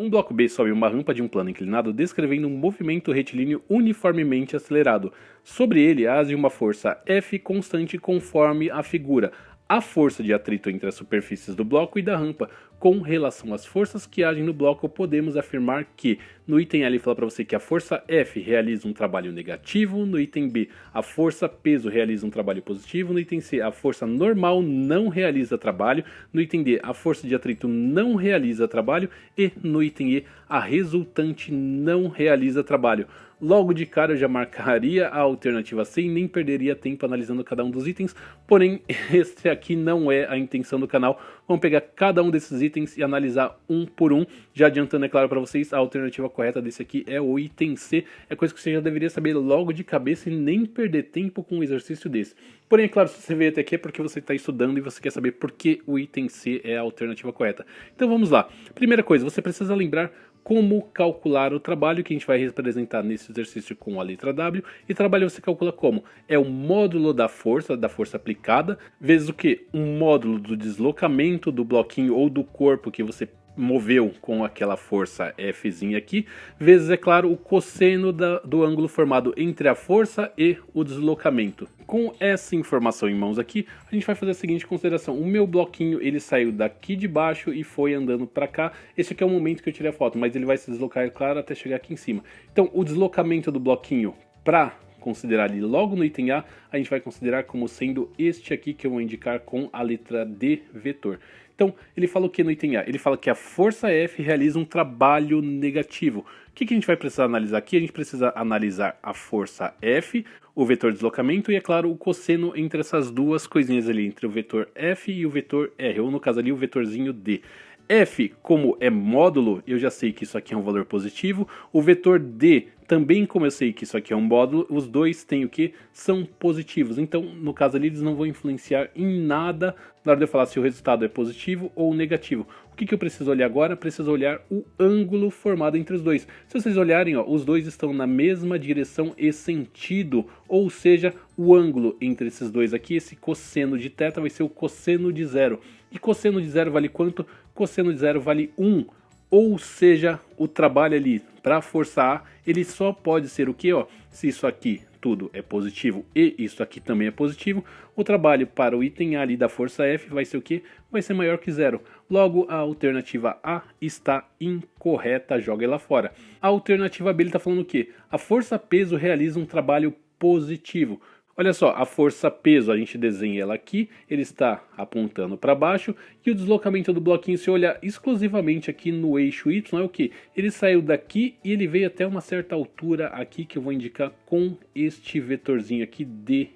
Um bloco B sobe uma rampa de um plano inclinado descrevendo um movimento retilíneo uniformemente acelerado. Sobre ele age uma força F constante conforme a figura. A força de atrito entre as superfícies do bloco e da rampa. Com relação às forças que agem no bloco, podemos afirmar que no item A ele fala para você que a força F realiza um trabalho negativo, no item B a força peso realiza um trabalho positivo, no item C a força normal não realiza trabalho, no item D a força de atrito não realiza trabalho e no item E a resultante não realiza trabalho. Logo de cara eu já marcaria a alternativa C e nem perderia tempo analisando cada um dos itens, porém este aqui não é a intenção do canal. Vamos pegar cada um desses itens e analisar um por um. Já adiantando, é claro para vocês, a alternativa correta desse aqui é o item C. É coisa que você já deveria saber logo de cabeça e nem perder tempo com um exercício desse. Porém, é claro, se você veio até aqui é porque você está estudando e você quer saber por que o item C é a alternativa correta. Então vamos lá. Primeira coisa, você precisa lembrar como calcular o trabalho, que a gente vai representar nesse exercício com a letra W. E trabalho você calcula como? É o módulo da força aplicada, vezes o que? Um módulo do deslocamento do bloquinho ou do corpo que você moveu com aquela força Fzinha aqui, vezes, é claro, o cosseno do ângulo formado entre a força e o deslocamento. Com essa informação em mãos aqui, a gente vai fazer a seguinte consideração. O meu bloquinho, ele saiu daqui de baixo e foi andando para cá. Esse aqui é o momento que eu tirei a foto, mas ele vai se deslocar, é claro, até chegar aqui em cima. Então, o deslocamento do bloquinho para considerar ali logo no item A, a gente vai considerar como sendo este aqui que eu vou indicar com a letra D vetor. Então, ele fala o que no item A? Ele fala que a força F realiza um trabalho negativo. O que a gente vai precisar analisar aqui? A gente precisa analisar a força F, o vetor deslocamento e, é claro, o cosseno entre essas duas coisinhas ali, entre o vetor F e o vetor R, ou no caso ali o vetorzinho D. F, como é módulo, eu já sei que isso aqui é um valor positivo. O vetor D, também como eu sei que isso aqui é um módulo, os dois têm o que? São positivos. Então, no caso ali, eles não vão influenciar em nada na hora de eu falar se o resultado é positivo ou negativo. O que eu preciso olhar agora? Preciso olhar o ângulo formado entre os dois. Se vocês olharem, ó, os dois estão na mesma direção e sentido, ou seja, o ângulo entre esses dois aqui, esse cosseno de θ vai ser o cosseno de zero. E cosseno de zero vale quanto? Cosseno de zero vale 1. Ou seja, o trabalho ali para a força A, ele só pode ser o que? Se isso aqui tudo é positivo e isso aqui também é positivo, o trabalho para o item A ali da força F vai ser o que? Vai ser maior que zero. Logo, a alternativa A está incorreta, joga ela fora. A alternativa B está falando o que? A força peso realiza um trabalho positivo. Olha só, a força peso, a gente desenha ela aqui, ele está apontando para baixo, e o deslocamento do bloquinho, se olhar exclusivamente aqui no eixo Y, é o que? Ele saiu daqui e ele veio até uma certa altura aqui, que eu vou indicar com este vetorzinho aqui, dy.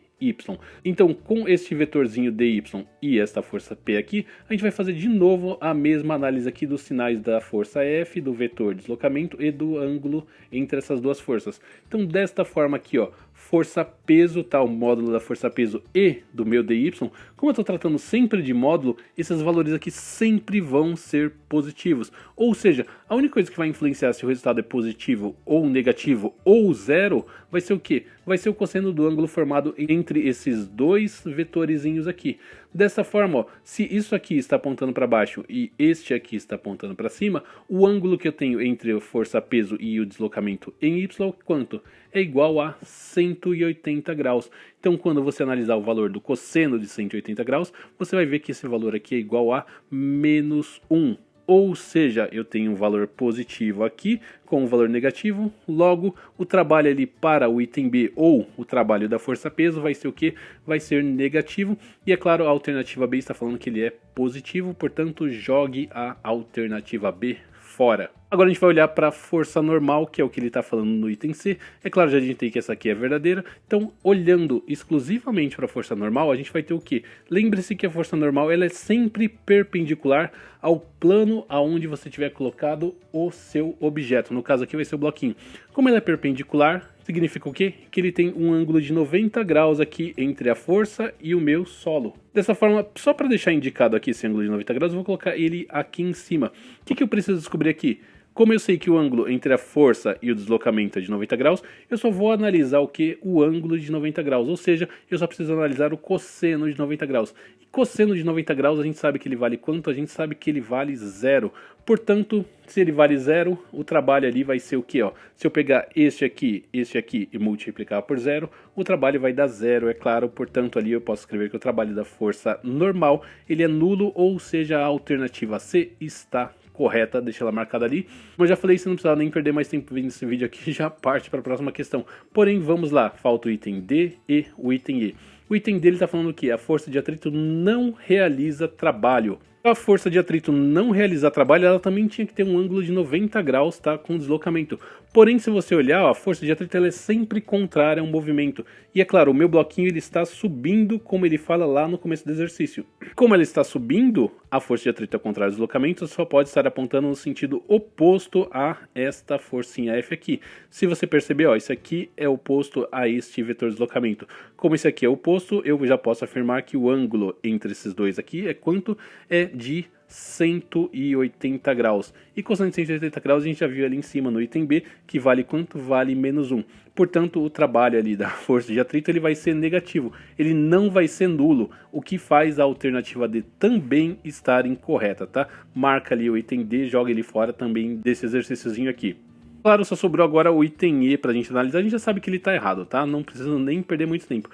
Então, com este vetorzinho dy e esta força P aqui, a gente vai fazer de novo a mesma análise aqui dos sinais da força F, do vetor deslocamento e do ângulo entre essas duas forças. Então, desta forma aqui, ó, força peso, tá, o módulo da força peso e do meu dy, como eu estou tratando sempre de módulo, esses valores aqui sempre vão ser positivos. Ou seja, a única coisa que vai influenciar se o resultado é positivo ou negativo ou zero, vai ser o quê? Vai ser o cosseno do ângulo formado entre esses dois vetorizinhos aqui. Dessa forma, ó, se isso aqui está apontando para baixo e este aqui está apontando para cima, o ângulo que eu tenho entre a força peso e o deslocamento em y, quanto? É igual a 180 graus. Então, quando você analisar o valor do cosseno de 180 graus, você vai ver que esse valor aqui é igual a menos 1. Ou seja, eu tenho um valor positivo aqui com um valor negativo, logo o trabalho ali para o item B ou o trabalho da força peso vai ser o que? Vai ser negativo, e é claro, a alternativa B está falando que ele é positivo, portanto jogue a alternativa B fora. Agora a gente vai olhar para a força normal, que é o que ele está falando no item C. É claro, já adiantei que essa aqui é verdadeira. Então, olhando exclusivamente para a força normal, a gente vai ter o quê? Lembre-se que a força normal ela é sempre perpendicular ao plano aonde você tiver colocado o seu objeto. No caso aqui vai ser o bloquinho. Como ela é perpendicular, significa o quê? Que ele tem um ângulo de 90 graus aqui entre a força e o meu solo. Dessa forma, só para deixar indicado aqui esse ângulo de 90 graus, eu vou colocar ele aqui em cima. O que eu preciso descobrir aqui? Como eu sei que o ângulo entre a força e o deslocamento é de 90 graus, eu só vou analisar o que? O ângulo de 90 graus, ou seja, eu só preciso analisar o cosseno de 90 graus. E cosseno de 90 graus a gente sabe que ele vale quanto? A gente sabe que ele vale zero. Portanto, se ele vale zero, o trabalho ali vai ser o que? Se eu pegar este aqui e multiplicar por zero, o trabalho vai dar zero, é claro. Portanto, ali eu posso escrever que o trabalho da força normal ele é nulo, ou seja, a alternativa C está correta, deixa ela marcada ali. Como eu já falei, você não precisa nem perder mais tempo vendo esse vídeo aqui, já parte para a próxima questão. Porém, vamos lá, falta o item D e o item E. O item dele está falando que a força de atrito não realiza trabalho. Para a força de atrito não realizar trabalho, ela também tinha que ter um ângulo de 90 graus, tá, com deslocamento. Porém, se você olhar, a força de atrito ela é sempre contrária ao movimento. E é claro, o meu bloquinho ele está subindo, como ele fala lá no começo do exercício. Como ela está subindo, a força de atrito é contrária ao deslocamento, só pode estar apontando no sentido oposto a esta forcinha F aqui. Se você perceber, isso aqui é oposto a este vetor de deslocamento. Como esse aqui é oposto, eu já posso afirmar que o ângulo entre esses dois aqui é quanto? É de 180 graus. E cosseno de 180 graus a gente já viu ali em cima no item B, que vale quanto? Vale menos 1. Portanto, o trabalho ali da força de atrito ele vai ser negativo. Ele não vai ser nulo, o que faz a alternativa D também estar incorreta, tá? Marca ali o item D, joga ele fora também desse exercíciozinho aqui. Claro, só sobrou agora o item E pra gente analisar. A gente já sabe que ele tá errado, tá? Não precisa nem perder muito tempo.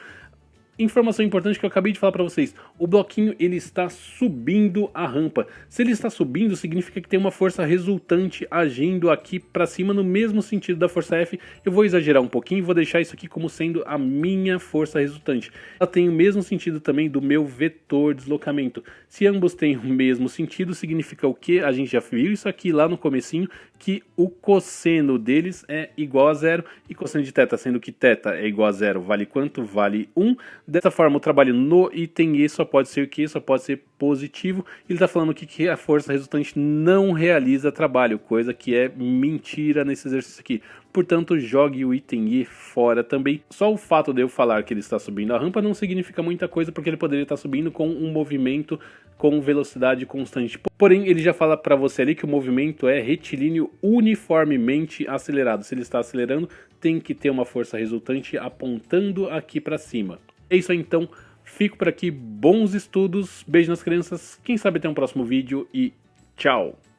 Informação importante que eu acabei de falar para vocês, o bloquinho ele está subindo a rampa. Se ele está subindo, significa que tem uma força resultante agindo aqui para cima no mesmo sentido da força F. Eu vou exagerar um pouquinho e vou deixar isso aqui como sendo a minha força resultante. Ela tem o mesmo sentido também do meu vetor de deslocamento. Se ambos têm o mesmo sentido, significa o que? A gente já viu isso aqui lá no comecinho, que o cosseno deles é igual a zero, e cosseno de θ, sendo que θ é igual a zero, vale quanto? Vale 1. Dessa forma, o trabalho no item E só pode ser o que? Só pode ser positivo. Ele está falando aqui que a força resultante não realiza trabalho, coisa que é mentira nesse exercício aqui. Portanto, jogue o item E fora também. Só o fato de eu falar que ele está subindo a rampa não significa muita coisa, porque ele poderia estar subindo com um movimento com velocidade constante. Porém, ele já fala para você ali que o movimento é retilíneo uniformemente acelerado. Se ele está acelerando, tem que ter uma força resultante apontando aqui para cima. É isso aí, então. Fico por aqui. Bons estudos. Beijo nas crianças. Quem sabe até um próximo vídeo e tchau!